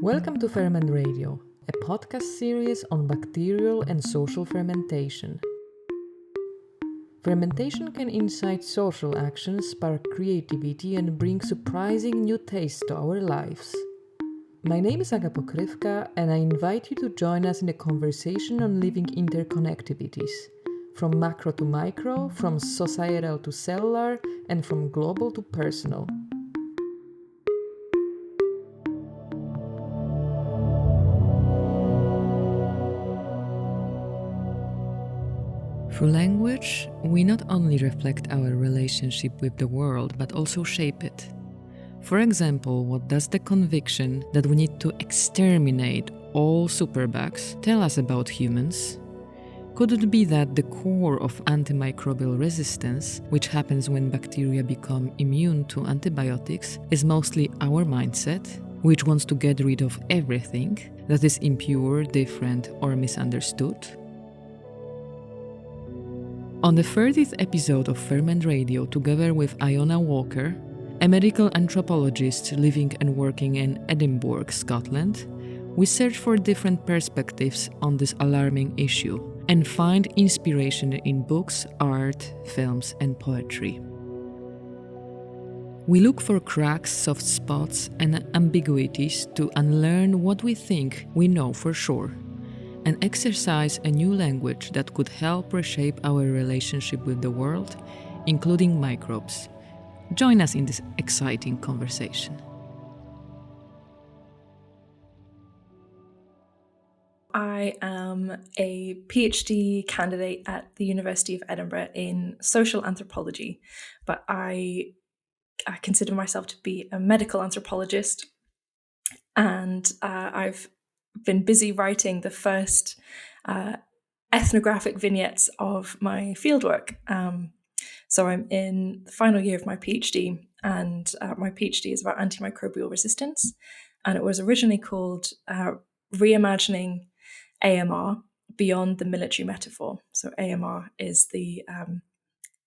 Welcome to Ferment Radio, a podcast series on bacterial and social fermentation. Fermentation can incite social actions, spark creativity, and bring surprising new tastes to our lives. My name is Aga Pokrivka, and I invite you to join us in a conversation on living interconnectivities, from macro to micro, from societal to cellular, and from global to personal. Through language, we not only reflect our relationship with the world, but also shape it. For example, what does the conviction that we need to exterminate all superbugs tell us about humans? Could it be that the core of antimicrobial resistance, which happens when bacteria become immune to antibiotics, is mostly our mindset, which wants to get rid of everything that is impure, different, or misunderstood? On the 30th episode of Ferment Radio, together with Iona Walker, a medical anthropologist living and working in Edinburgh, Scotland, we search for different perspectives on this alarming issue and find inspiration in books, art, films, and poetry. We look for cracks, soft spots, and ambiguities to unlearn what we think we know for sure, and exercise a new language that could help reshape our relationship with the world, including microbes. Join us in this exciting conversation. I am a PhD candidate at the University of Edinburgh in social anthropology, but I consider myself to be a medical anthropologist, and I've been busy writing the first ethnographic vignettes of my fieldwork. So I'm in the final year of my PhD, and my PhD is about antimicrobial resistance, and it was originally called Reimagining AMR Beyond the Military Metaphor. So AMR is the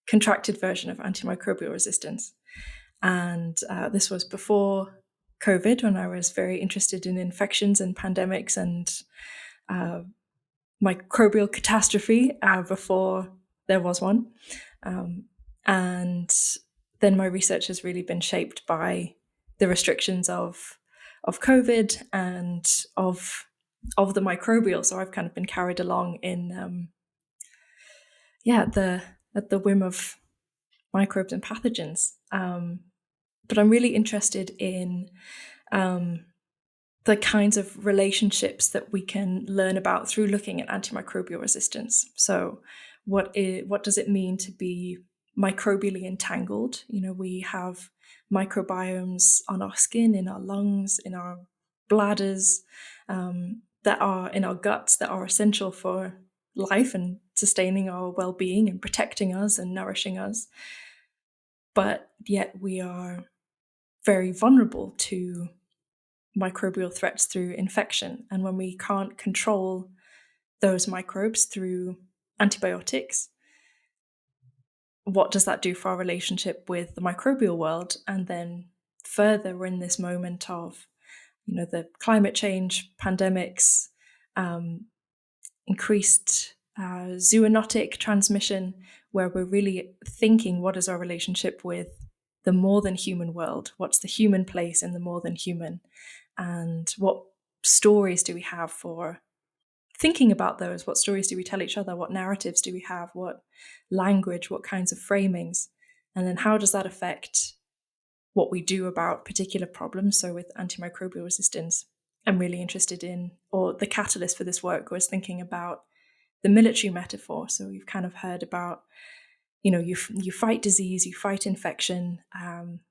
contracted version of antimicrobial resistance. And this was before COVID, when I was very interested in infections and pandemics and microbial catastrophe before there was one. And then my research has really been shaped by the restrictions of COVID and of the microbial. So I've kind of been carried along in at the whim of microbes and pathogens. But I'm really interested in the kinds of relationships that we can learn about through looking at antimicrobial resistance. So what does it mean to be microbially entangled? You know, we have microbiomes on our skin, in our lungs, in our bladders, that are in our guts, that are essential for life and sustaining our well-being and protecting us and nourishing us. But yet we are very vulnerable to microbial threats through infection. And when we can't control those microbes through antibiotics, what does that do for our relationship with the microbial world? And then further, we're in this moment of, you know, the climate change, pandemics, increased zoonotic transmission, where we're really thinking, what is our relationship with the more than human world? What's the human place in the more than human? And what stories do we have for thinking about those? What stories do we tell each other? What narratives do we have? What language? What kinds of framings? And then how does that affect what we do about particular problems? So with antimicrobial resistance, I'm really interested in, or the catalyst for this work was thinking about the military metaphor. So we've kind of heard about, you know, you fight disease, you fight infection,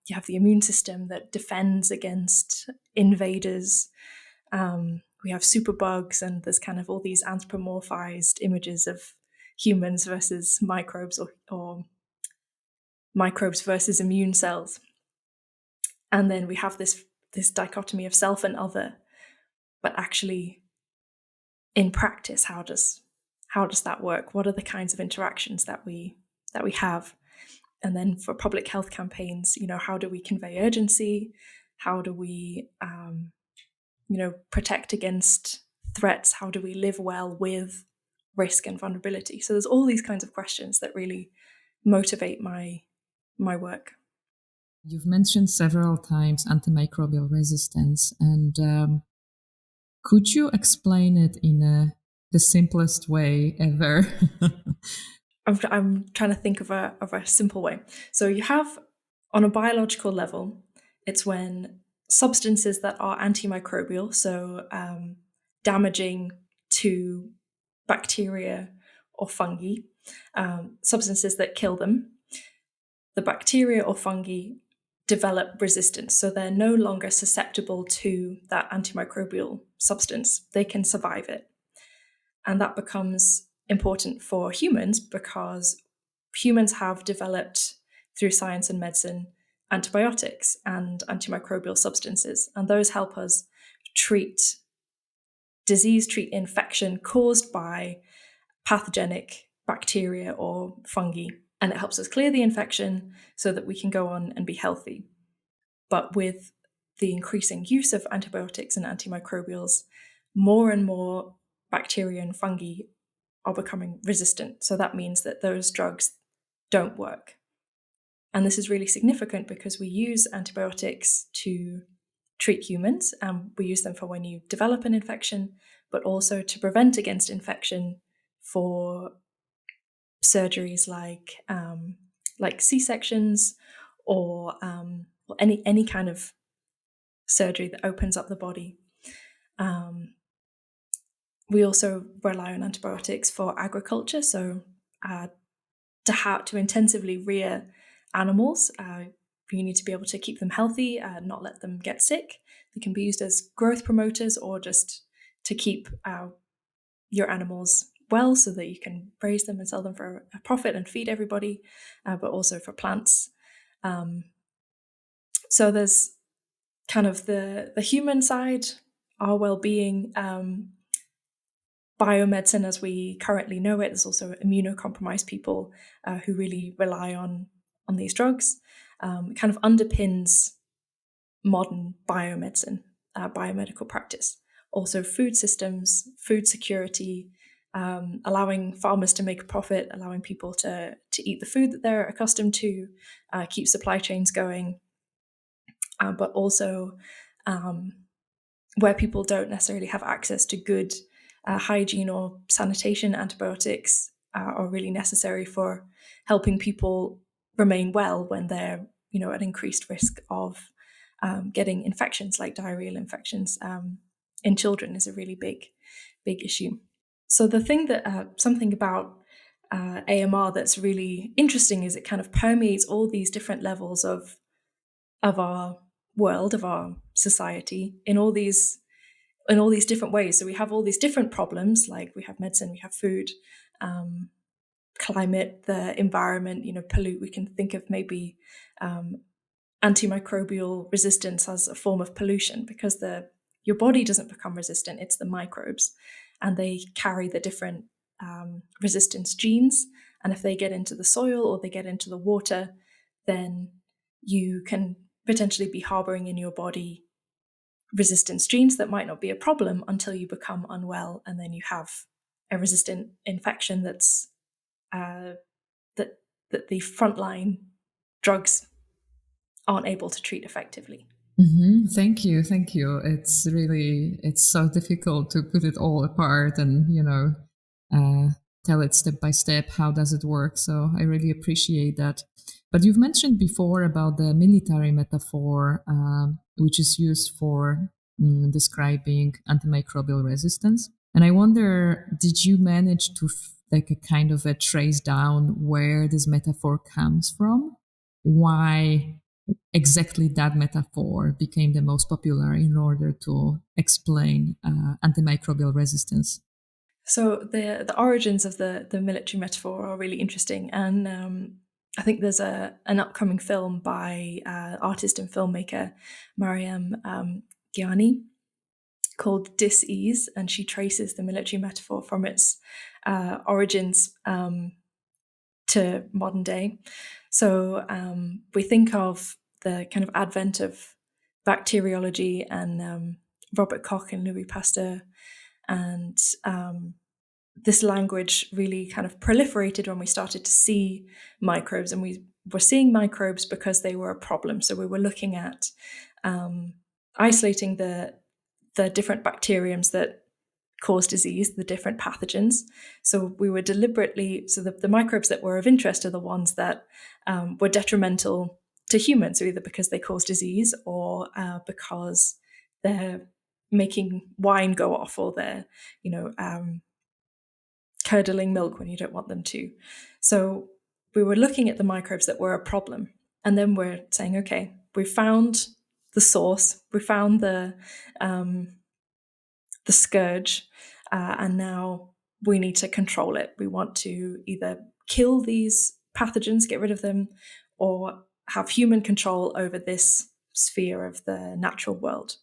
you have the immune system that defends against invaders. We have superbugs, and there's kind of all these anthropomorphized images of humans versus microbes, or microbes versus immune cells. And then we have this dichotomy of self and other. But actually, in practice, how does that work? What are the kinds of interactions that we have? And then for public health campaigns, you know, how do we convey urgency? How do we protect against threats? How do we live well with risk and vulnerability? So there's all these kinds of questions that really motivate my work. You've mentioned several times antimicrobial resistance, and could you explain it in the simplest way ever? I'm trying to think of a simple way. So you have, on a biological level, it's when substances that are antimicrobial, so damaging to bacteria or fungi, substances that kill them, the bacteria or fungi develop resistance. So they're no longer susceptible to that antimicrobial substance. They can survive it. And that becomes important for humans because humans have developed, through science and medicine, antibiotics and antimicrobial substances. And those help us treat disease, treat infection caused by pathogenic bacteria or fungi. And it helps us clear the infection so that we can go on and be healthy. But with the increasing use of antibiotics and antimicrobials, more and more bacteria and fungi are becoming resistant. So that means that those drugs don't work. And this is really significant because we use antibiotics to treat humans, and we use them for when you develop an infection, but also to prevent against infection for surgeries like C-sections or any kind of surgery that opens up the body. We also rely on antibiotics for agriculture. So to intensively rear animals, you need to be able to keep them healthy, not let them get sick. They can be used as growth promoters or just to keep your animals well so that you can raise them and sell them for a profit and feed everybody, but also for plants. So there's kind of the human side, our well-being, biomedicine as we currently know it. There's also immunocompromised people who really rely on these drugs. It kind of underpins modern biomedicine, biomedical practice. Also food systems, food security, allowing farmers to make a profit, allowing people to eat the food that they're accustomed to, keep supply chains going, but also where people don't necessarily have access to good hygiene or sanitation, antibiotics are really necessary for helping people remain well when they're at increased risk of getting infections like diarrheal infections in children is a really big issue. So the thing that something about AMR that's really interesting is it kind of permeates all these different levels of our world, of our society, in all these different ways. So we have all these different problems, like we have medicine, we have food, climate, the environment, pollute. We can think of maybe antimicrobial resistance as a form of pollution because your body doesn't become resistant, it's the microbes, and they carry the different resistance genes. And if they get into the soil or they get into the water, then you can potentially be harboring in your body resistance genes that might not be a problem until you become unwell, and then you have a resistant infection that's that the frontline drugs aren't able to treat effectively. Mm-hmm. Thank you. It's so difficult to put it all apart and tell it step by step. How does it work? So I really appreciate that. But you've mentioned before about the military metaphor, which is used for describing antimicrobial resistance. And I wonder, did you manage to trace down where this metaphor comes from? Why exactly that metaphor became the most popular in order to explain antimicrobial resistance? So the origins of the military metaphor are really interesting, and I think there's an upcoming film by artist and filmmaker Mariam Giani called Dis-ease, and she traces the military metaphor from its origins to modern day. So we think of the kind of advent of bacteriology and Robert Koch and Louis Pasteur. And this language really kind of proliferated when we started to see microbes, and we were seeing microbes because they were a problem. So we were looking at isolating the different bacteriums that cause disease, the different pathogens. So we were deliberately, so the microbes that were of interest are the ones that were detrimental to humans, so either because they cause disease or because they're making wine go off, or they're, curdling milk when you don't want them to. So we were looking at the microbes that were a problem. And then we're saying, okay, we found the source, we found the scourge, and now we need to control it. We want to either kill these pathogens, get rid of them, or have human control over this sphere of the natural world.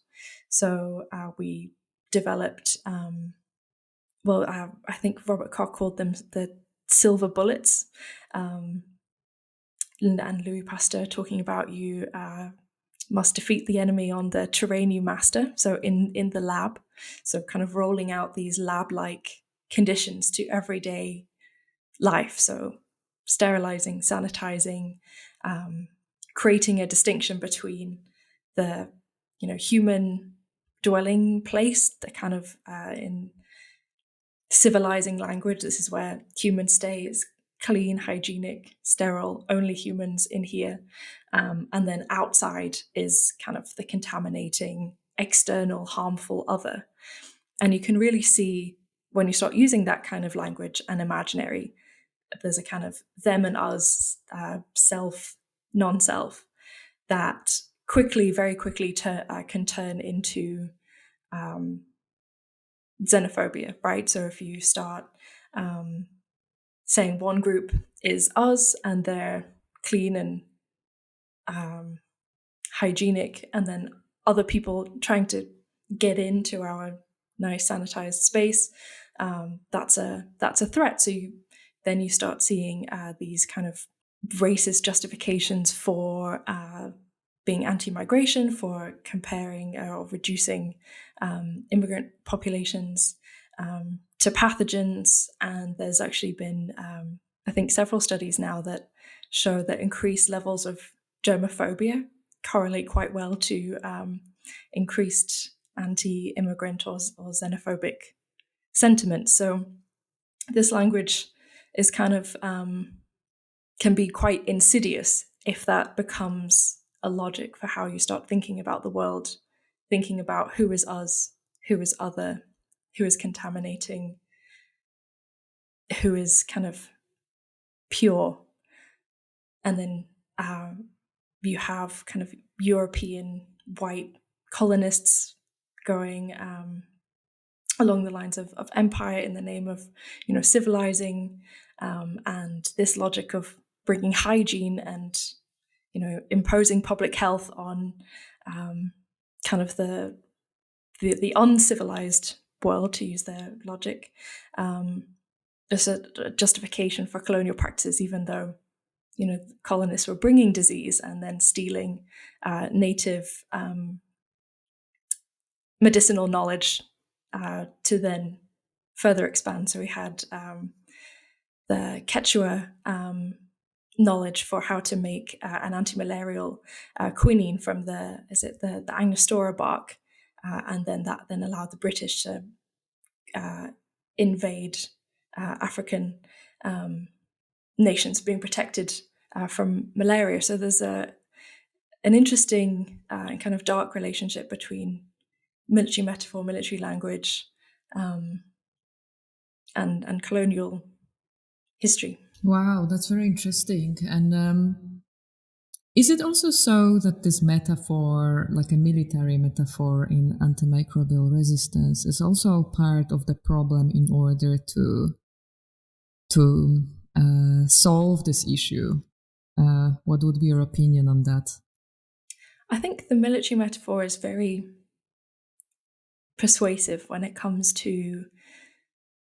So we developed, I think Robert Koch called them the silver bullets, and Louis Pasteur talking about you must defeat the enemy on the terrain you master, so in the lab. So kind of rolling out these lab-like conditions to everyday life. So sterilizing, sanitizing, creating a distinction between the human dwelling place, the kind of in civilizing language, this is where humans stay, is clean, hygienic, sterile, only humans in here. And then outside is kind of the contaminating, external, harmful other. And you can really see when you start using that kind of language and imaginary, there's a kind of them and us, self, non-self, that very quickly can turn into xenophobia, right? So if you start saying one group is us and they're clean and hygienic, and then other people trying to get into our nice sanitized space, that's a threat. So then you start seeing these kind of racist justifications for being anti-migration, for comparing or reducing immigrant populations to pathogens. And there's actually been, I think, several studies now that show that increased levels of germophobia correlate quite well to increased anti-immigrant or xenophobic sentiments. So this language is kind of can be quite insidious if that becomes a logic for how you start thinking about the world, thinking about who is us, who is other, who is contaminating, who is kind of pure. And then you have kind of European white colonists going along the lines of empire in the name of, civilizing, and this logic of bringing hygiene and, imposing public health on kind of the uncivilized world, to use their logic, as a justification for colonial practices, even though colonists were bringing disease and then stealing native medicinal knowledge to then further expand. So we had the Quechua knowledge for how to make an anti-malarial quinine from the Angostura bark, and then that then allowed the British to invade African nations being protected from malaria. So there's an interesting and kind of dark relationship between military metaphor, military language, and colonial history. Wow, that's very interesting. And is it also so that this metaphor, like a military metaphor in antimicrobial resistance, is also part of the problem in order to solve this issue? What would be your opinion on that? I think the military metaphor is very persuasive when it comes to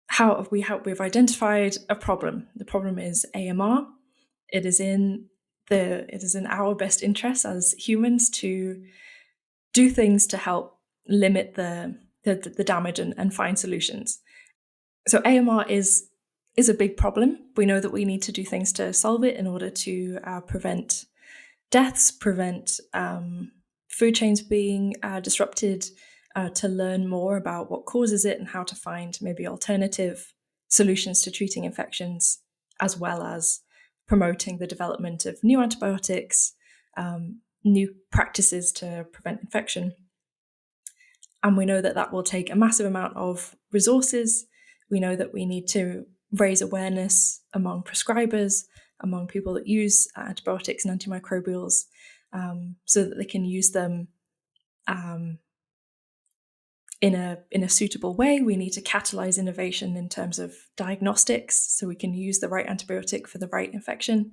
how we've identified a problem. The problem is AMR. It is in our best interest as humans to do things to help limit the damage and find solutions. So AMR is a big problem. We know that we need to do things to solve it in order to prevent deaths, prevent food chains being disrupted, to learn more about what causes it and how to find maybe alternative solutions to treating infections, as well as promoting the development of new antibiotics, new practices to prevent infection. And we know that that will take a massive amount of resources. We know that we need to raise awareness among prescribers, among people that use antibiotics and antimicrobials, so that they can use them in a suitable way. We need to catalyze innovation in terms of diagnostics, so we can use the right antibiotic for the right infection.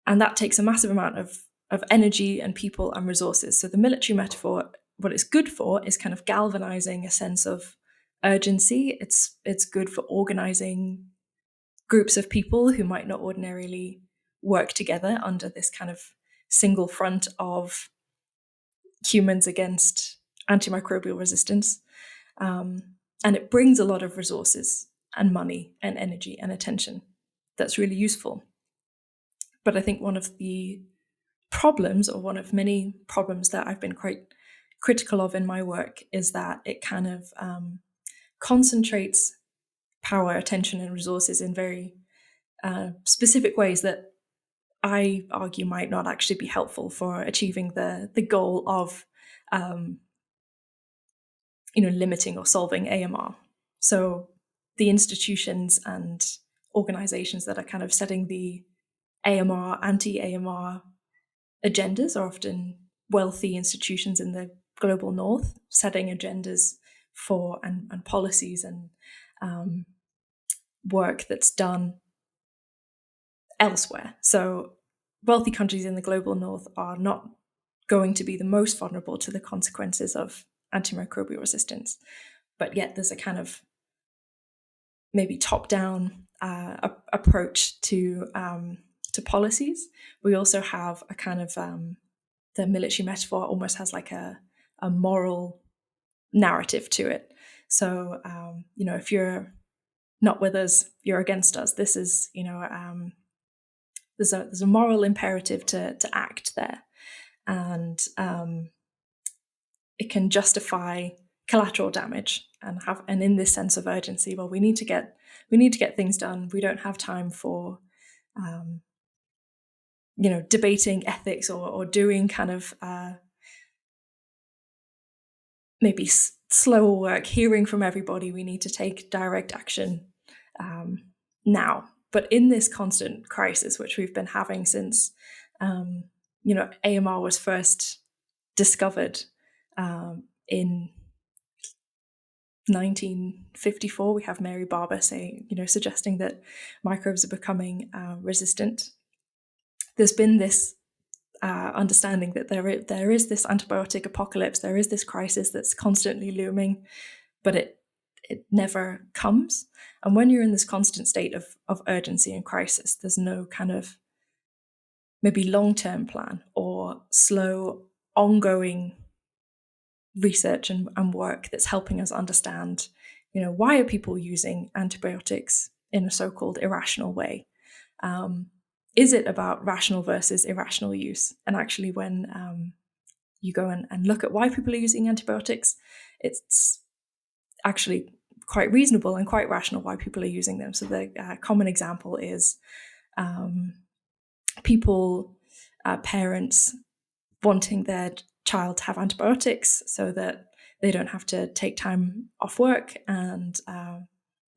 And that takes a massive amount of energy and people and resources. So the military metaphor, what it's good for is kind of galvanizing a sense of urgency. It's good for organizing groups of people who might not ordinarily work together under this kind of single front of humans against antimicrobial resistance. And it brings a lot of resources and money and energy and attention. That's really useful. But I think one of the problems, or one of many problems that I've been quite critical of in my work, is that it kind of concentrates power, attention, and resources in very specific ways that I argue might not actually be helpful for achieving the goal of limiting or solving AMR. So the institutions and organizations that are kind of setting the AMR, anti-AMR agendas are often wealthy institutions in the global north, setting agendas for and policies and work that's done elsewhere. So wealthy countries in the global north are not going to be the most vulnerable to the consequences of antimicrobial resistance. But yet there's a kind of maybe top-down approach to policies. We also have a kind of the military metaphor almost has like a moral narrative to it. So if you're not with us, you're against us. This is there's a moral imperative to act there, and it can justify collateral damage and in this sense of urgency. Well, we need to get things done. We don't have time for debating ethics or doing kind of maybe slower work, hearing from everybody. We need to take direct action now. But in this constant crisis, which we've been having since AMR was first discovered in 1954, we have Mary Barber suggesting that microbes are becoming resistant. There's been this understanding that there is this antibiotic apocalypse, there is this crisis that's constantly looming, but it never comes. And when you're in this constant state of urgency and crisis, there's no kind of maybe long-term plan or slow, ongoing research and work that's helping us understand, why are people using antibiotics in a so-called irrational way? Is it about rational versus irrational use? And actually, when you go and look at why people are using antibiotics, it's actually quite reasonable and quite rational why people are using them. So the common example is parents wanting their child to have antibiotics so that they don't have to take time off work, and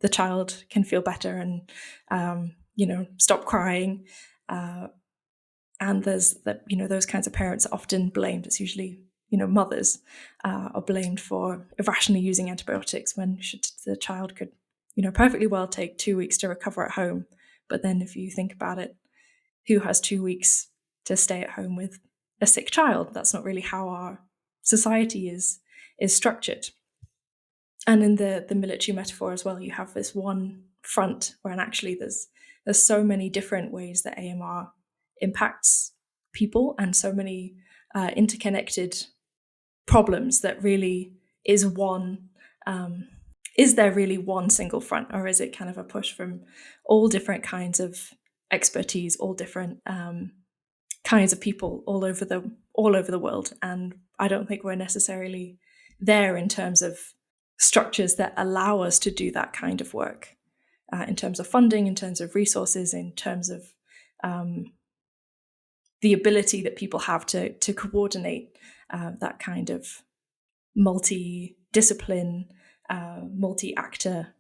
the child can feel better and stop crying. And there's that, those kinds of parents are often blamed. It's usually mothers are blamed for irrationally using antibiotics when the child could perfectly well take 2 weeks to recover at home. But then if you think about it, who has 2 weeks to stay at home with a sick child? That's not really how our society is structured. And in the military metaphor as well, you have this one front where actually there's so many different ways that AMR impacts people, and so many interconnected problems that really is one. Is there really one single front, or is it kind of a push from all different kinds of expertise, all different kinds of people all over the world? And I don't think we're necessarily there in terms of structures that allow us to do that kind of work, in terms of funding, in terms of resources, in terms of the ability that people have to coordinate that kind of multi-discipline, multi-actor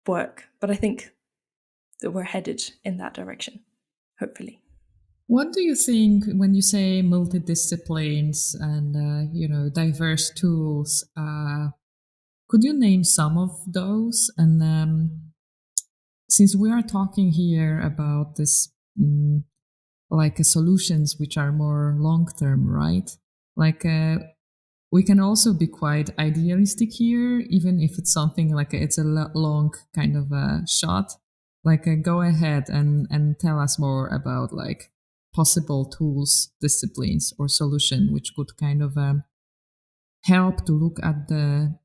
work. But I think that we're headed in that direction, hopefully. What do you think when you say multidisciplines and diverse tools? Could you name some of those? And since we are talking here about this, solutions which are more long term, right? We can also be quite idealistic here, even if it's something like it's a long kind of a shot. Go ahead and tell us more about possible tools, disciplines, or solution which could kind of help to look at the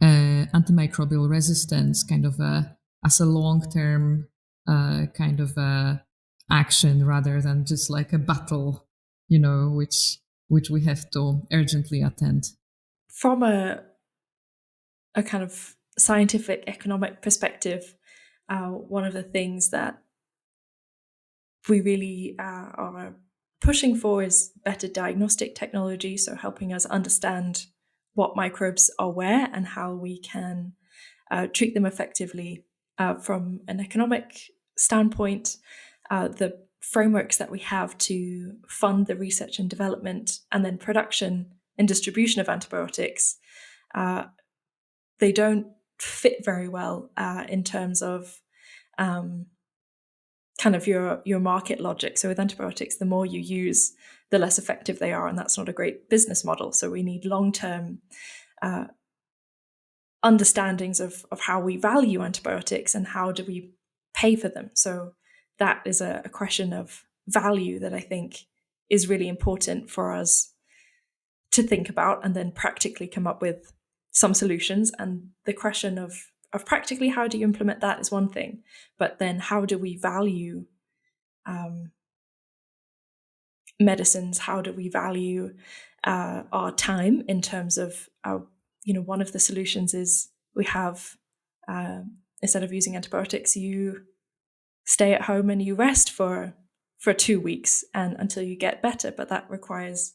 antimicrobial resistance kind of as a long-term kind of action rather than just like a battle, which we have to urgently attend. From a kind of scientific economic perspective, one of the things that we really are pushing for is better diagnostic technology, so helping us understand what microbes are where and how we can treat them effectively. From an economic standpoint, the frameworks that we have to fund the research and development and then production and distribution of antibiotics, they don't fit very well in terms of kind of your market logic. So with antibiotics, the more you use, the less effective they are, and that's not a great business model. So we need long-term understandings of how we value antibiotics and how do we pay for them. So that is a question of value that I think is really important for us to think about and then practically come up with some solutions. And the question of practically how do you implement that is one thing, but then how do we value medicines? How do we value our time in terms of one of the solutions is we have instead of using antibiotics, you stay at home and you rest for 2 weeks and until you get better. But that requires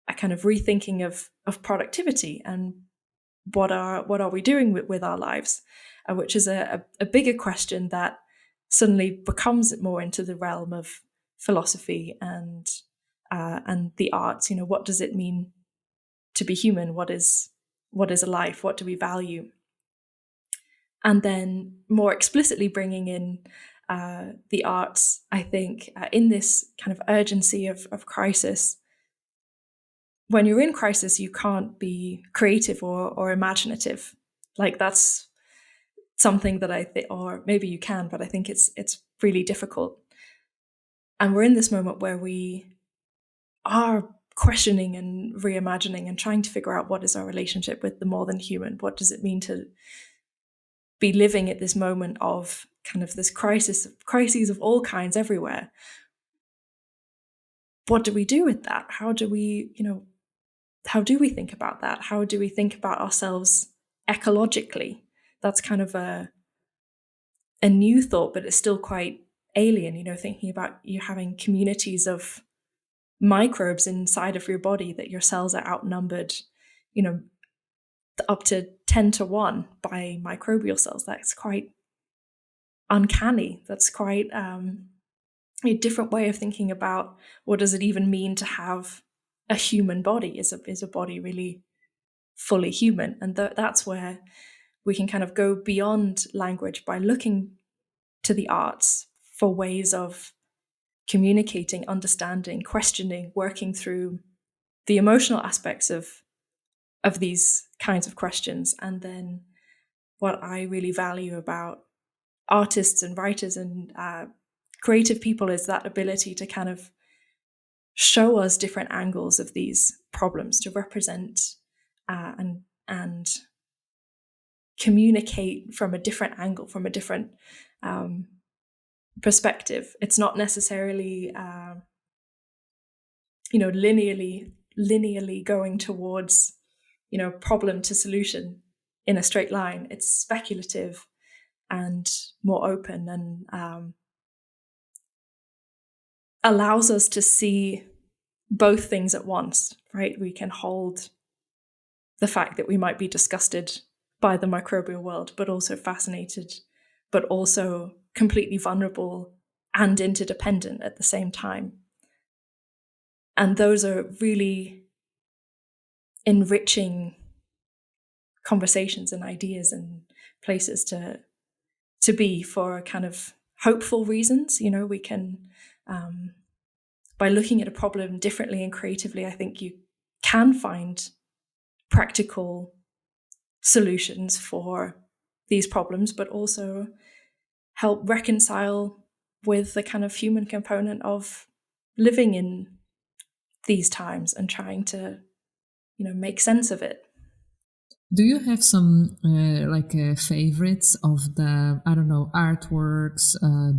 a kind of rethinking of productivity and what are we doing with our lives, which is a bigger question that suddenly becomes more into the realm of philosophy and the arts. What does it mean to be human? What is a life? What do we value? And then more explicitly bringing in the arts, I think, in this kind of urgency of crisis. When you're in crisis, you can't be creative or imaginative. That's something that I think, or maybe you can, but I think it's really difficult. And we're in this moment where we are questioning and reimagining and trying to figure out what is our relationship with the more than human. What does it mean to be living at this moment of kind of this crises of all kinds everywhere? What do we do with that? How do we think about that? How do we think about ourselves ecologically? That's kind of a new thought, but it's still quite alien, thinking about you having communities of microbes inside of your body, that your cells are outnumbered, up to 10-1 by microbial cells. That's quite uncanny. That's quite a different way of thinking about what does it even mean to have a human body. Is a body really fully human? And that's where we can kind of go beyond language by looking to the arts for ways of communicating, understanding, questioning, working through the emotional aspects of these kinds of questions. And then what I really value about artists and writers and creative people is that ability to kind of show us different angles of these problems, to represent and communicate from a different angle, from a different perspective. It's not necessarily linearly going towards problem to solution in a straight line. It's speculative and more open, and allows us to see both things at once, right? We can hold the fact that we might be disgusted by the microbial world, but also fascinated, but also completely vulnerable and interdependent at the same time. And those are really enriching conversations and ideas and places to be for kind of hopeful reasons. We can, by looking at a problem differently and creatively, I think you can find practical solutions for these problems, but also help reconcile with the kind of human component of living in these times and trying to, make sense of it. Do you have some favorites of the, I don't know, artworks,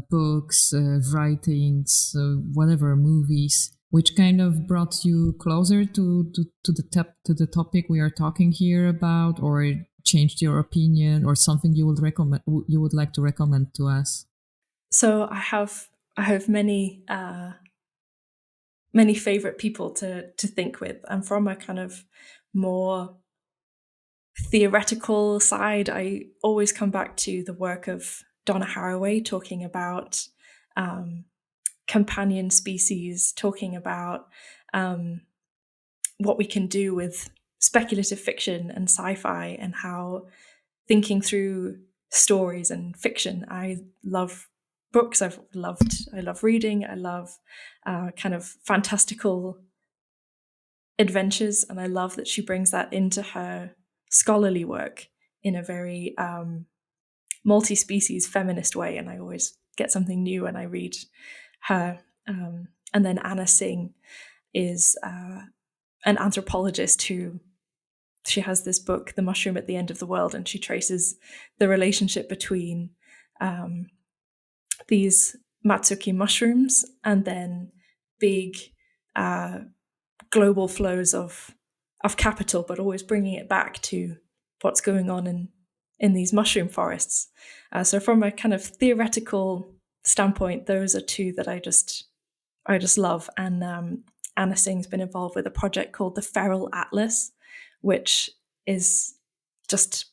books, writings, whatever, movies, which kind of brought you closer to the topic we are talking here about, or changed your opinion, or something you would like to recommend to us? So I have many favorite people to think with. And from a kind of more theoretical side, I always come back to the work of Donna Haraway, talking about companion species, talking about what we can do with speculative fiction and sci-fi, and how thinking through stories and fiction. I love books. I love reading. I love kind of fantastical adventures, and I love that she brings that into her scholarly work in a very multi-species feminist way. And I always get something new when I read her. And then Anna Singh is an anthropologist she has this book, The Mushroom at the End of the World, and she traces the relationship between these Matsuki mushrooms and then big global flows of capital, but always bringing it back to what's going on in these mushroom forests. So from a kind of theoretical standpoint, those are two that I just love. And Anna Singh's been involved with a project called the Feral Atlas, which is just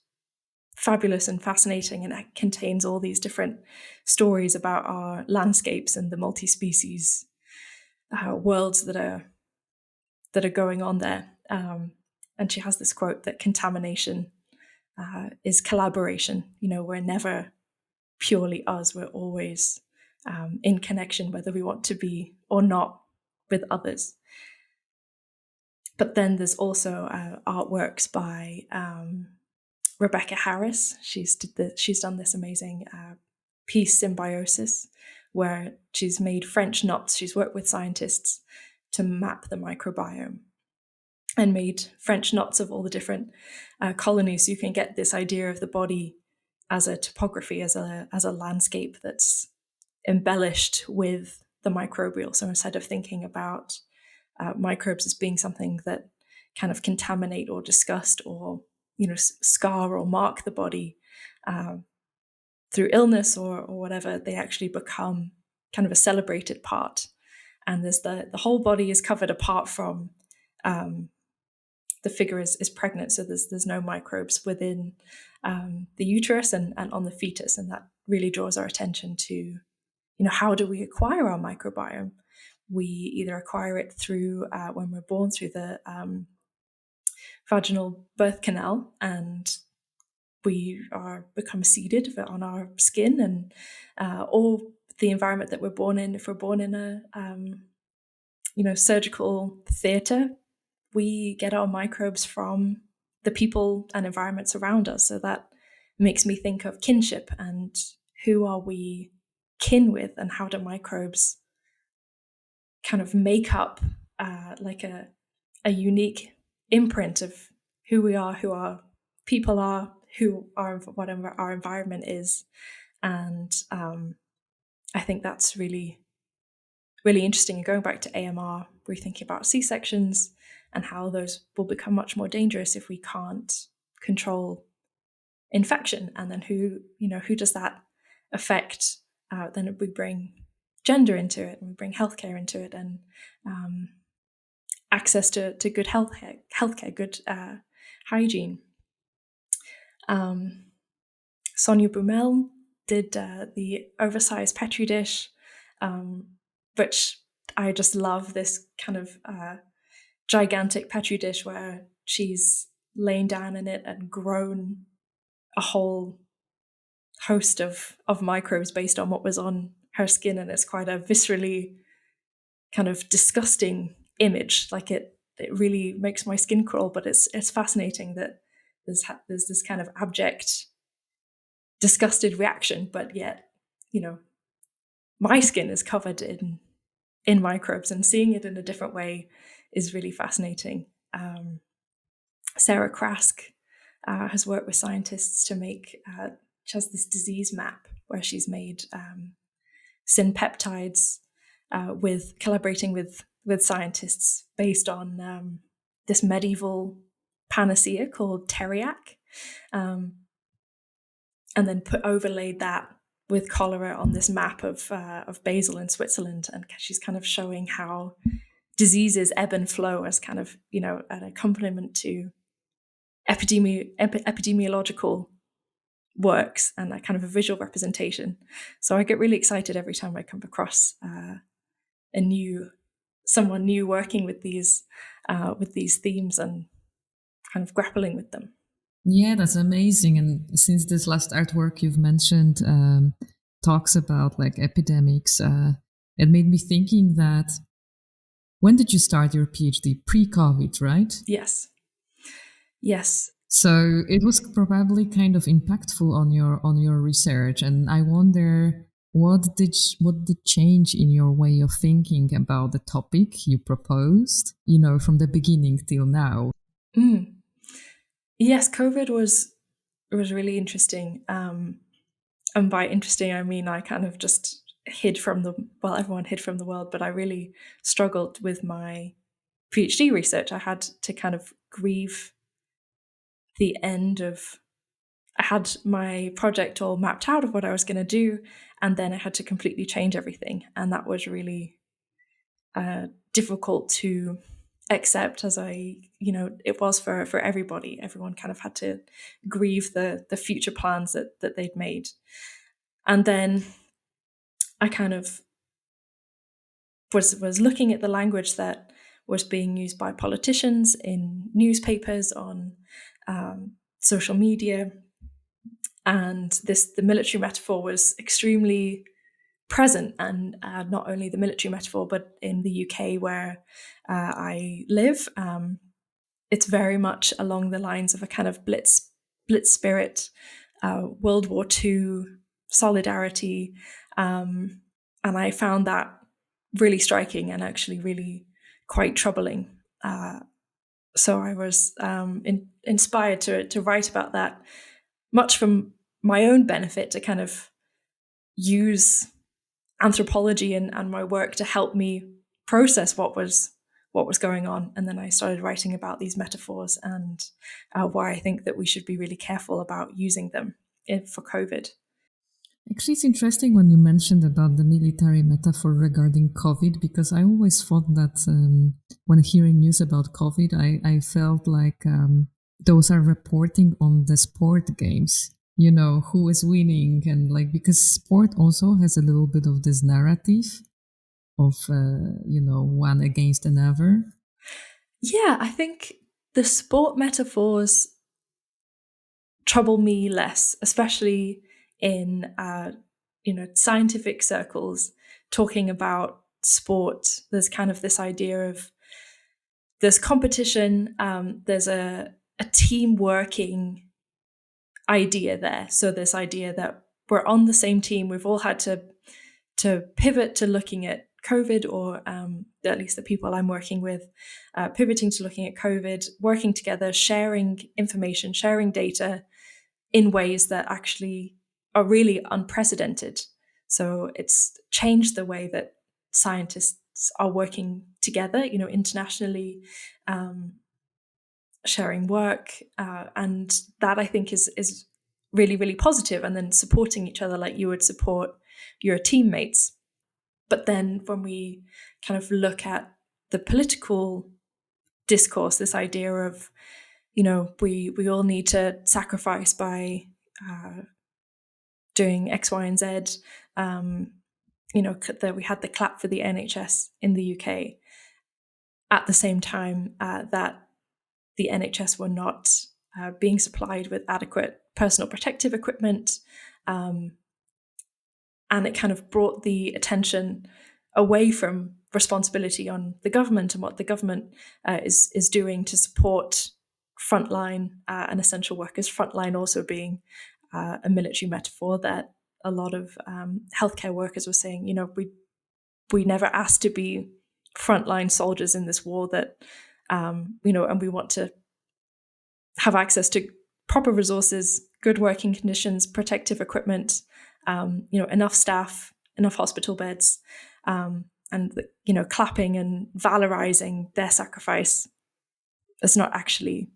fabulous and fascinating, and it contains all these different stories about our landscapes and the multi-species worlds that are going on there. And she has this quote that contamination is collaboration. We're never purely us. We're always in connection, whether we want to be or not, with others. But then there's also artworks by Rebecca Harris. She's done this amazing piece, Symbiosis, where she's made French knots. She's worked with scientists to map the microbiome and made French knots of all the different colonies. So you can get this idea of the body as a topography, as a landscape that's embellished with the microbial. So instead of thinking about microbes as being something that kind of contaminate or disgust or scar or mark the body through illness or whatever, they actually become kind of a celebrated part. And there's the whole body is covered apart from the figure is pregnant, so there's no microbes within the uterus and on the fetus, and that really draws our attention to how do we acquire our microbiome? We either acquire it through when we're born through the vaginal birth canal, and we become seeded on our skin, and or the environment that we're born in. If we're born in a surgical theatre, we get our microbes from the people and environments around us. So that makes me think of kinship, and who are we kin with, and how do microbes kind of make up like a a unique imprint of who we are, who our people are, who our whatever our environment is, and I think that's really, really interesting. And going back to AMR, we're thinking about C-sections and how those will become much more dangerous if we can't control infection. And then who does that affect? Then we bring gender into it, and we bring healthcare into it, and access to good healthcare, good hygiene. Sonia Brumel did the oversized Petri dish, which I just love, this kind of gigantic Petri dish where she's lain down in it and grown a whole host of microbes based on what was on her skin. And it's quite a viscerally kind of disgusting image. Like it really makes my skin crawl, but it's fascinating that there's this kind of abject, disgusted reaction, but yet, my skin is covered in microbes, and seeing it in a different way is really fascinating. Sarah Krask has worked with scientists to make, she has this disease map where she's made synpeptides collaborating with scientists based on this medieval panacea called teriac, and then overlaid that with cholera on this map of Basel in Switzerland. And she's kind of showing how diseases ebb and flow as kind of, an accompaniment to epidemiological works and a kind of a visual representation. So I get really excited every time I come across someone new working with these themes and kind of grappling with them. Yeah, that's amazing. And since this last artwork you've mentioned talks about like epidemics, it made me thinking that, when did you start your PhD? Pre-COVID, right? Yes. So it was probably kind of impactful on your research, and I wonder what did change in your way of thinking about the topic you proposed, from the beginning till now. Yes, COVID was really interesting. And by interesting, I mean I kind of just everyone hid from the world, but I really struggled with my PhD research. I had to kind of grieve the end of, I had my project all mapped out of what I was going to do, and then I had to completely change everything. And that was really difficult to accept, as it was for everybody. Everyone kind of had to grieve the future plans that they'd made. And then I kind of was looking at the language that was being used by politicians in newspapers, on social media, and the military metaphor was extremely present. And not only the military metaphor, but in the UK where I live, it's very much along the lines of a kind of blitz spirit, World War II solidarity, and I found that really striking and actually really quite troubling. So I was inspired to write about that, much from my own benefit, to kind of use anthropology and my work to help me process what was going on. And then I started writing about these metaphors and why I think that we should be really careful about using them for COVID. Actually, it's interesting when you mentioned about the military metaphor regarding COVID, because I always thought that when hearing news about COVID, I felt like those are reporting on the sport games, who is winning. And like, because sport also has a little bit of this narrative of, one against another. Yeah, I think the sport metaphors trouble me less, especially in scientific circles talking about sport. There's kind of this idea of there's competition, there's a team working idea there. So this idea that we're on the same team, we've all had to pivot to looking at COVID, or at least the people I'm working with, pivoting to looking at COVID, working together, sharing information, sharing data in ways that actually are really unprecedented. So it's changed the way that scientists are working together, internationally, sharing work, and that I think is really, really positive. And then supporting each other like you would support your teammates. But then when we kind of look at the political discourse, this idea of, we all need to sacrifice by doing X, Y, and Z. That we had the clap for the NHS in the UK at the same time that the NHS were not being supplied with adequate personal protective equipment. And it kind of brought the attention away from responsibility on the government and what the government is doing to support frontline and essential workers. Frontline also being a military metaphor that a lot of healthcare workers were saying, we never asked to be frontline soldiers in this war that, and we want to have access to proper resources, good working conditions, protective equipment, enough staff, enough hospital beds, and clapping and valorizing their sacrifice is not actually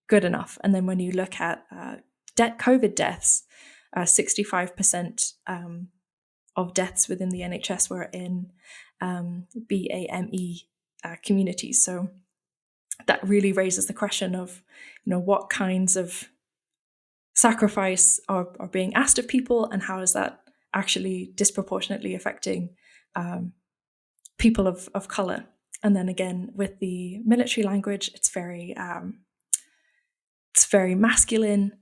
good enough. And then when you look at COVID deaths, 65% of deaths within the NHS were in BAME communities. So that really raises the question of, what kinds of sacrifice are being asked of people, and how is that actually disproportionately affecting people of colour. And then again, with the military language, it's very masculine.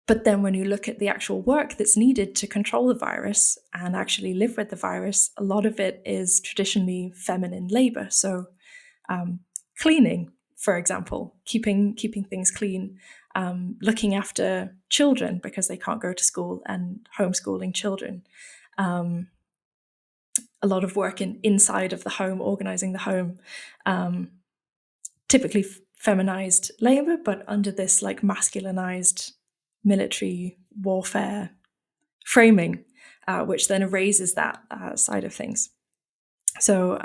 But then when you look at the actual work that's needed to control the virus and actually live with the virus, a lot of it is traditionally feminine labour. So cleaning, for example, keeping things clean, looking after children because they can't go to school, and homeschooling children. A lot of work inside of the home, organising the home, typically feminized labour, but under this like masculinized military warfare framing, which then erases that side of things. So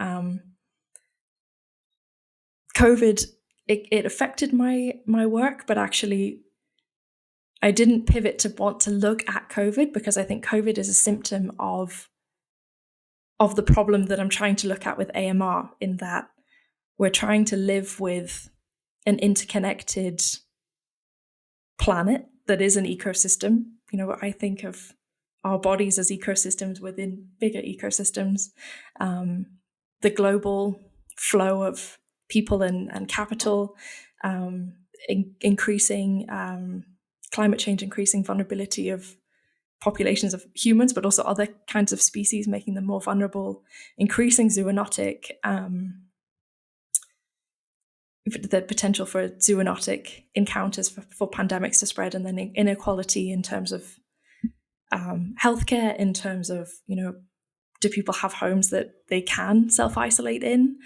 COVID, it affected my work, but actually I didn't pivot to want to look at COVID, because I think COVID is a symptom of the problem that I'm trying to look at with AMR, in that we're trying to live with an interconnected planet that is an ecosystem. I think of our bodies as ecosystems within bigger ecosystems. The global flow of people and capital, increasing climate change, increasing vulnerability of populations of humans, but also other kinds of species, making them more vulnerable, increasing zoonotic, the potential for zoonotic encounters for pandemics to spread, and then inequality in terms of healthcare, in terms of, do people have homes that they can self-isolate in?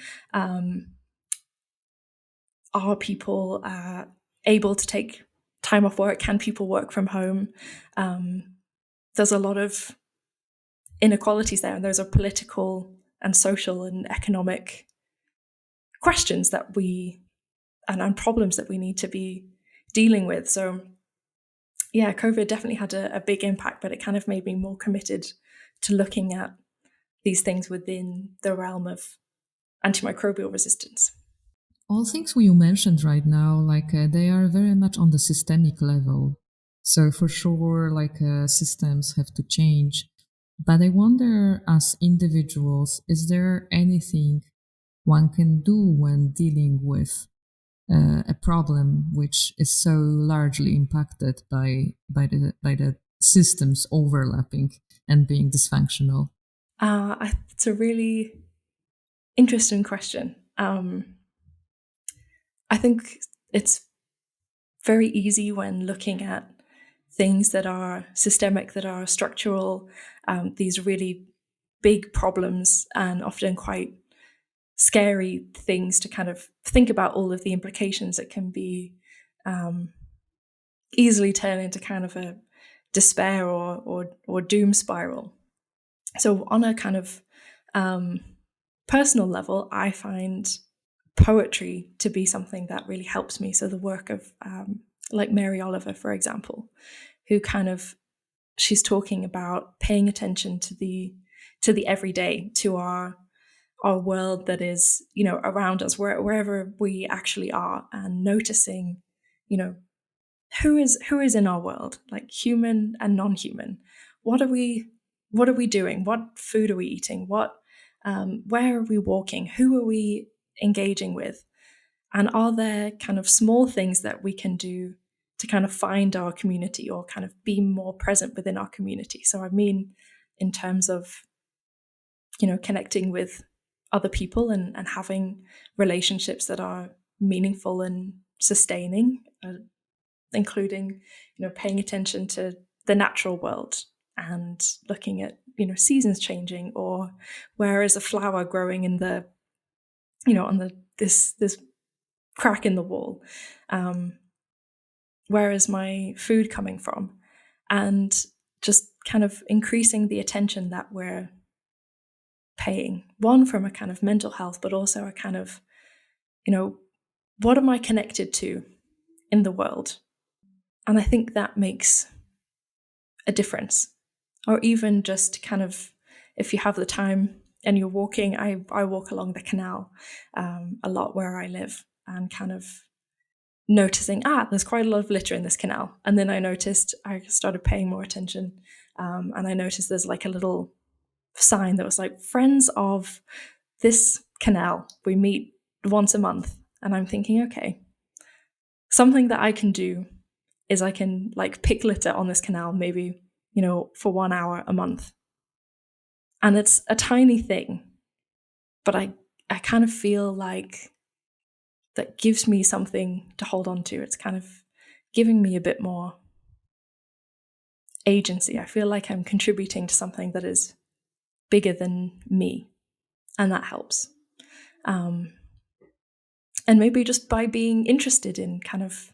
Are people able to take time off work? Can people work from home? There's a lot of inequalities there, and those are political and social and economic questions that and problems that we need to be dealing with. So yeah, COVID definitely had a big impact, but it kind of made me more committed to looking at these things within the realm of antimicrobial resistance. All things you mentioned right now, they are very much on the systemic level. So for sure, systems have to change. But I wonder, as individuals, is there anything one can do when dealing with a problem which is so largely impacted by the systems overlapping and being dysfunctional? It's a really interesting question. I think it's very easy when looking at things that are systemic, that are structural, these really big problems and often quite scary things to kind of think about all of the implications. It can be easily turn into kind of a despair or doom spiral. So on a kind of personal level, I find poetry to be something that really helps me. So the work of like Mary Oliver, for example, who she's talking about paying attention to the everyday, to our world that is, around us, wherever we actually are, and noticing, who is in our world, like human and non-human. What are we doing? What food are we eating? Where are we walking? Who are we engaging with? And are there kind of small things that we can do to kind of find our community or kind of be more present within our community? So I mean, in terms of, connecting with other people and having relationships that are meaningful and sustaining, including, paying attention to the natural world and looking at, seasons changing, or where is a flower growing in the, on this crack in the wall? Where is my food coming from? And just kind of increasing the attention that we're paying, one from a kind of mental health, but also a kind of, what am I connected to in the world? And I think that makes a difference. Or even just kind of, if you have the time and you're walking, I walk along the canal a lot where I live, and kind of noticing, there's quite a lot of litter in this canal. And then I started paying more attention, and I noticed there's like a little sign that was like, friends of this canal, we meet once a month. And I'm thinking, okay, something that I can do is I can like pick litter on this canal, maybe, for 1 hour a month. And it's a tiny thing, but I kind of feel like that gives me something to hold on to. It's kind of giving me a bit more agency. I feel like I'm contributing to something that is bigger than me, and that helps. And maybe just by being interested in kind of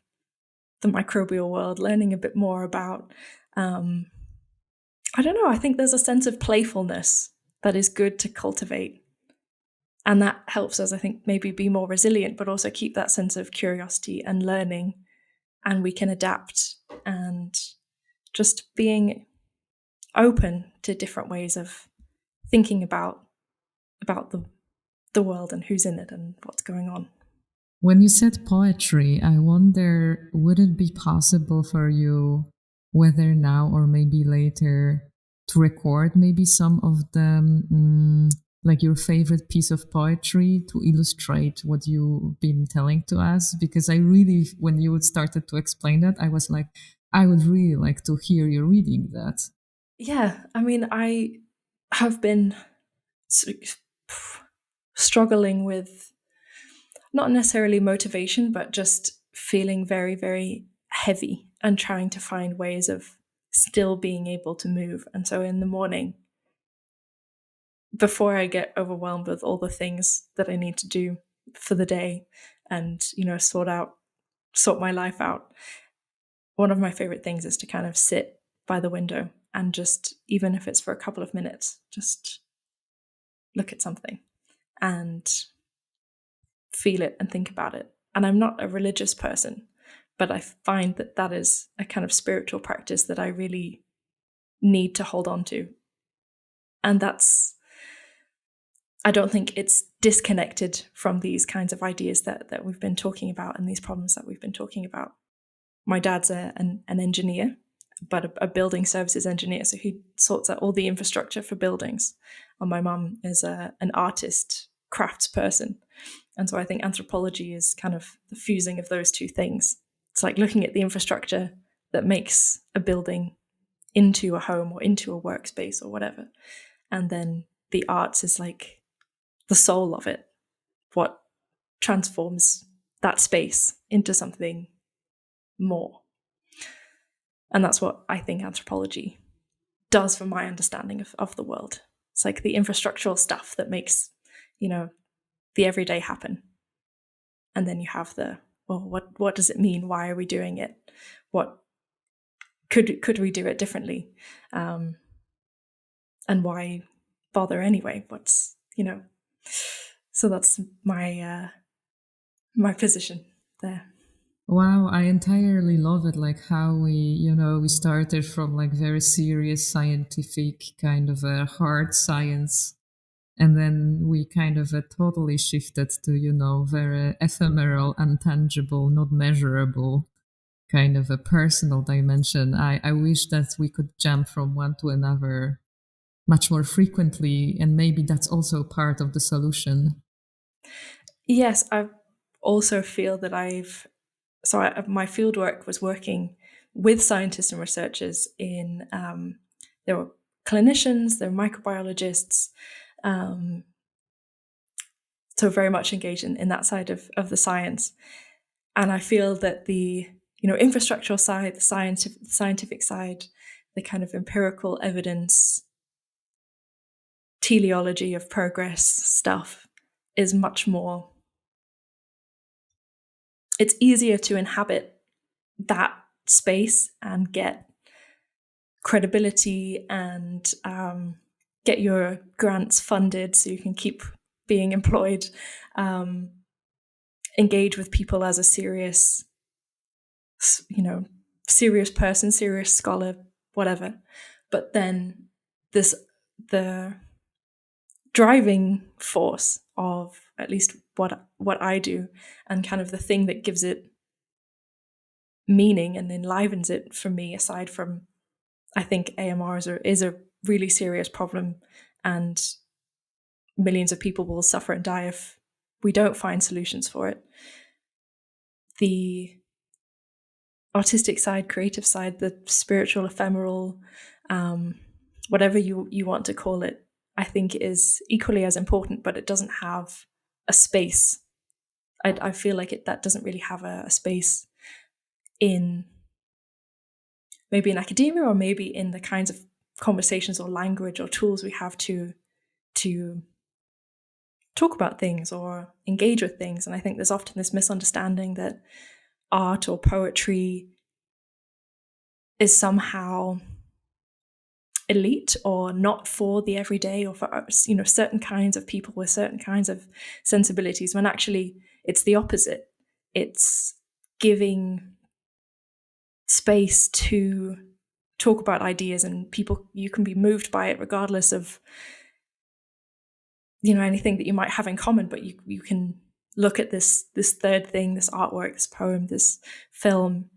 the microbial world, learning a bit more about, I don't know, I think there's a sense of playfulness that is good to cultivate. And that helps us, I think, maybe be more resilient, but also keep that sense of curiosity and learning. And we can adapt, and just being open to different ways of thinking about the world and who's in it and what's going on. When you said poetry, I wonder, would it be possible for you, whether now or maybe later, to record maybe some of the, like your favorite piece of poetry to illustrate what you've been telling to us? Because I really, when you started to explain that, I was like, I would really like to hear you reading that. Yeah, I mean, I have been struggling with not necessarily motivation, but just feeling very, very heavy and trying to find ways of still being able to move. And so in the morning, before I get overwhelmed with all the things that I need to do for the day and, sort my life out, one of my favorite things is to kind of sit by the window and just, even if it's for a couple of minutes, just look at something and feel it and think about it. And I'm not a religious person, but I find that that is a kind of spiritual practice that I really need to hold on to. And I don't think it's disconnected from these kinds of ideas that we've been talking about and these problems that we've been talking about. My dad's an engineer, but a building services engineer, so he sorts out all the infrastructure for buildings. And my mum is an artist, crafts person. And so I think anthropology is kind of the fusing of those two things. It's like looking at the infrastructure that makes a building into a home or into a workspace or whatever. And then the arts is like the soul of it, what transforms that space into something more. And that's what I think anthropology does for my understanding of the world. It's like the infrastructural stuff that makes, the everyday happen. And then you have what does it mean? Why are we doing it? What could we do it differently? And why bother anyway? So that's my position there. Wow, I entirely love it. Like how we started from like very serious scientific kind of a hard science. And then we kind of totally shifted to, very ephemeral, intangible, not measurable kind of a personal dimension. I wish that we could jump from one to another much more frequently. And maybe that's also part of the solution. Yes, I also feel that my fieldwork was working with scientists and researchers there were clinicians, there were microbiologists, so very much engaged in that side of the science. And I feel that the infrastructural side, the scientific side, the kind of empirical evidence, teleology of progress stuff is much more, it's easier to inhabit that space and get credibility and get your grants funded so you can keep being employed, engage with people as a serious person, serious scholar, whatever. But then the driving force of at least what I do, and kind of the thing that gives it meaning and enlivens it for me, aside from, I think AMR is a really serious problem, and millions of people will suffer and die if we don't find solutions for it. The artistic side, creative side, the spiritual, ephemeral, whatever you want to call it, I think is equally as important, but it doesn't have a space. I feel like that doesn't really have a space in maybe in academia, or maybe in the kinds of conversations or language or tools we have to talk about things or engage with things. And I think there's often this misunderstanding that art or poetry is somehow elite or not for the everyday, or for certain kinds of people with certain kinds of sensibilities, when actually it's the opposite. It's giving space to talk about ideas, and people, you can be moved by it regardless of anything that you might have in common, but you can look at this third thing, this artwork, this poem, this film,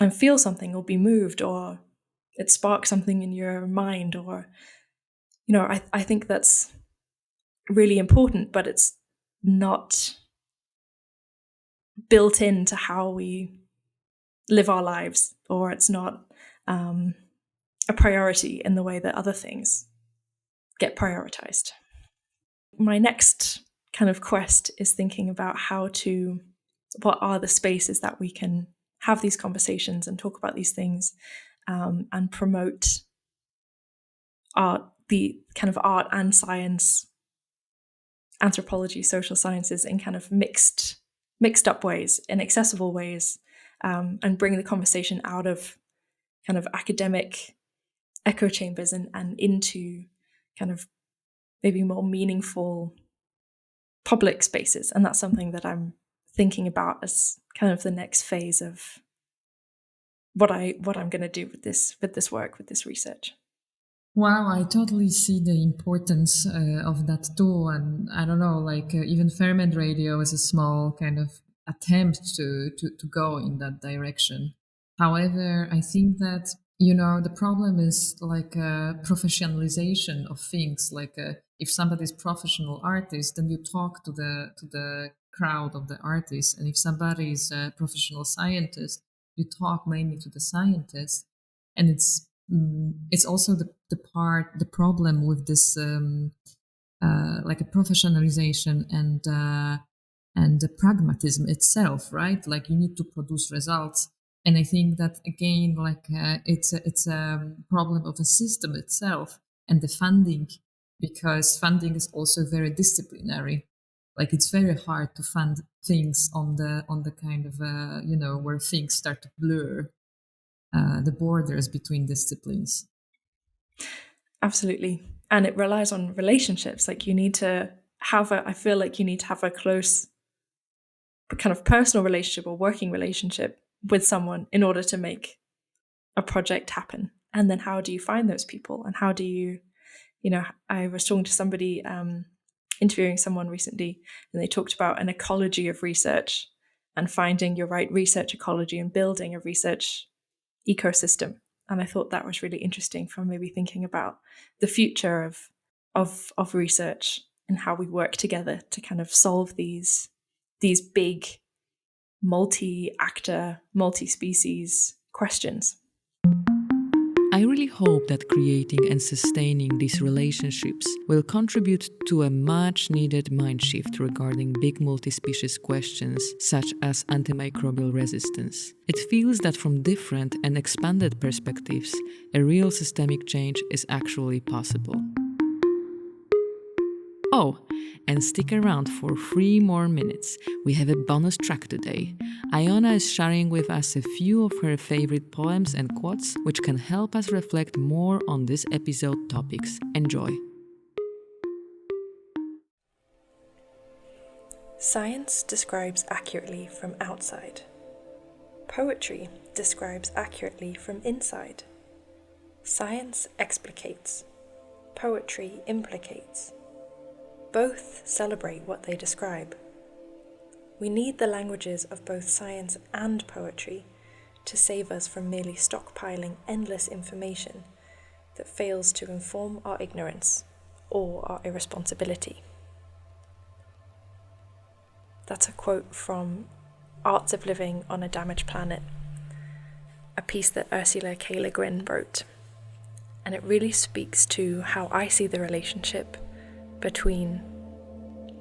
and feel something, or be moved, or it sparks something in your mind, or I think that's really important, but it's not built into how we live our lives, or it's not a priority in the way that other things get prioritized. My next kind of quest is thinking about what are the spaces that we can have these conversations and talk about these things, and promote art, the kind of art and science, anthropology, social sciences, in kind of mixed up ways, in accessible ways, and bring the conversation out of kind of academic echo chambers and into kind of maybe more meaningful public spaces. And that's something that I'm thinking about as kind of the next phase of what I'm going to do with this work, with this research. Wow, I totally see the importance of that too. And I don't know, like even Ferment Radio is a small kind of attempt to go in that direction. However, I think that, the problem is like professionalization of things. Like if somebody is professional artist, then you talk to the crowd of the artists. And if somebody is a professional scientist, you talk mainly to the scientists. And it's also the problem with this like a professionalization and the pragmatism itself, right? Like you need to produce results. And I think that again, like it's a problem of a system itself. and the funding, because funding is also very disciplinary. Like it's very hard to fund things on the kind of where things start to blur the borders between disciplines. Absolutely. And it relies on relationships. Like you need to have I feel like you need to have a close kind of personal relationship or working relationship with someone in order to make a project happen. And then how do you find those people? And how do you, I was talking to somebody, interviewing someone recently, and they talked about an ecology of research and finding your right research ecology and building a research ecosystem. And I thought that was really interesting for maybe thinking about the future of research and how we work together to kind of solve these big multi-actor, multi-species questions. I really hope that creating and sustaining these relationships will contribute to a much needed mind shift regarding big multi-species questions such as antimicrobial resistance. It feels that from different and expanded perspectives, a real systemic change is actually possible. Oh, and stick around for 3 more minutes. We have a bonus track today. Iona is sharing with us a few of her favorite poems and quotes, which can help us reflect more on this episode topics. Enjoy. Science describes accurately from outside. Poetry describes accurately from inside. Science explicates. Poetry implicates. Both celebrate what they describe. We need the languages of both science and poetry to save us from merely stockpiling endless information that fails to inform our ignorance or our irresponsibility. That's a quote from Arts of Living on a Damaged Planet, a piece that Ursula K. Le Guin wrote. And it really speaks to how I see the relationship between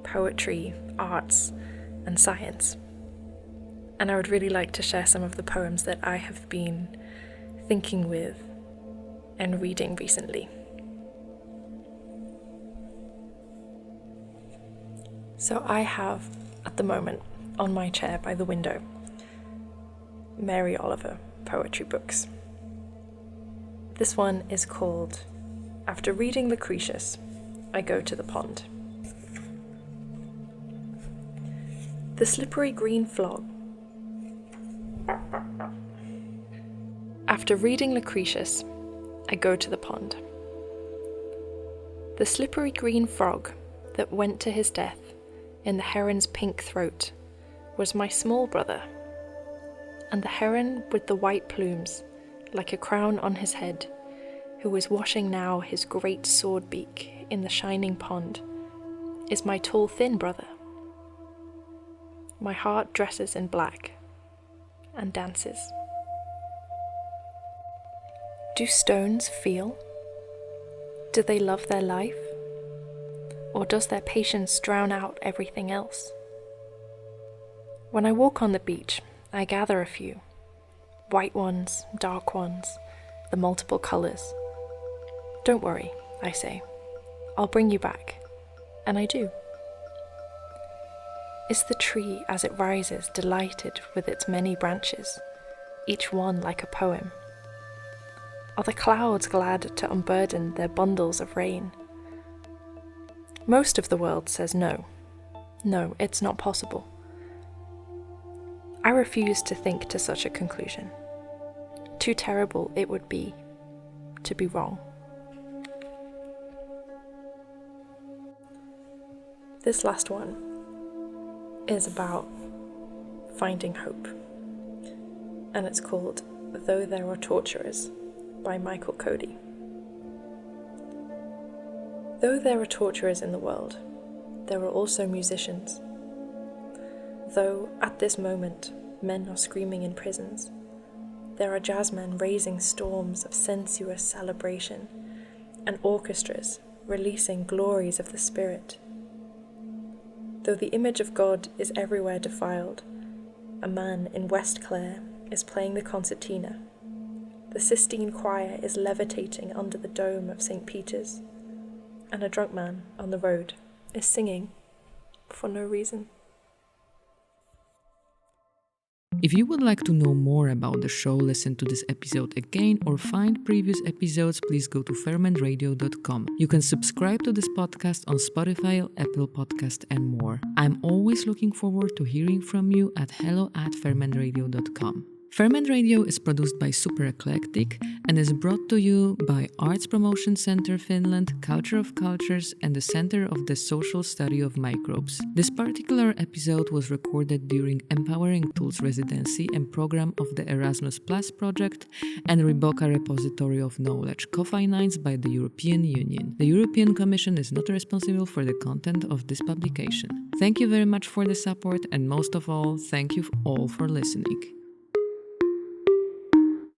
poetry, arts, and science. And I would really like to share some of the poems that I have been thinking with and reading recently. So I have, at the moment, on my chair by the window, Mary Oliver poetry books. This one is called After Reading Lucretius, I Go to the Pond. The slippery green frog. After reading Lucretius, I go to the pond. The slippery green frog that went to his death in the heron's pink throat was my small brother, and the heron with the white plumes, like a crown on his head, who was washing now his great sword beak in the shining pond, is my tall thin brother. My heart dresses in black and dances. Do stones feel? Do they love their life? Or does their patience drown out everything else? When I walk on the beach, I gather a few. White ones, dark ones, the multiple colours. Don't worry, I say. I'll bring you back. And I do. Is the tree as it rises delighted with its many branches, each one like a poem? Are the clouds glad to unburden their bundles of rain? Most of the world says no. No, it's not possible. I refuse to think to such a conclusion. Too terrible it would be to be wrong. This last one is about finding hope, and it's called Though There Are Torturers by Michael Cody. Though there are torturers in the world, there are also musicians. Though at this moment men are screaming in prisons, there are jazzmen raising storms of sensuous celebration and orchestras releasing glories of the spirit. Though the image of God is everywhere defiled, a man in West Clare is playing the concertina, The Sistine Choir is levitating under the dome of St. Peter's, and a drunk man on the road is singing for no reason. If you would like to know more about the show, listen to this episode again, or find previous episodes, please go to fermentradio.com. You can subscribe to this podcast on Spotify, Apple Podcast, and more. I'm always looking forward to hearing from you at hello@fermentradio.com. Ferment Radio is produced by Super Eclectic and is brought to you by Arts Promotion Center Finland, Culture of Cultures, and the Center of the Social Study of Microbes. This particular episode was recorded during Empowering Tools residency and program of the Erasmus Plus project and Riboka Repository of Knowledge, co-financed by the European Union. The European Commission is not responsible for the content of this publication. Thank you very much for the support, and most of all, thank you all for listening.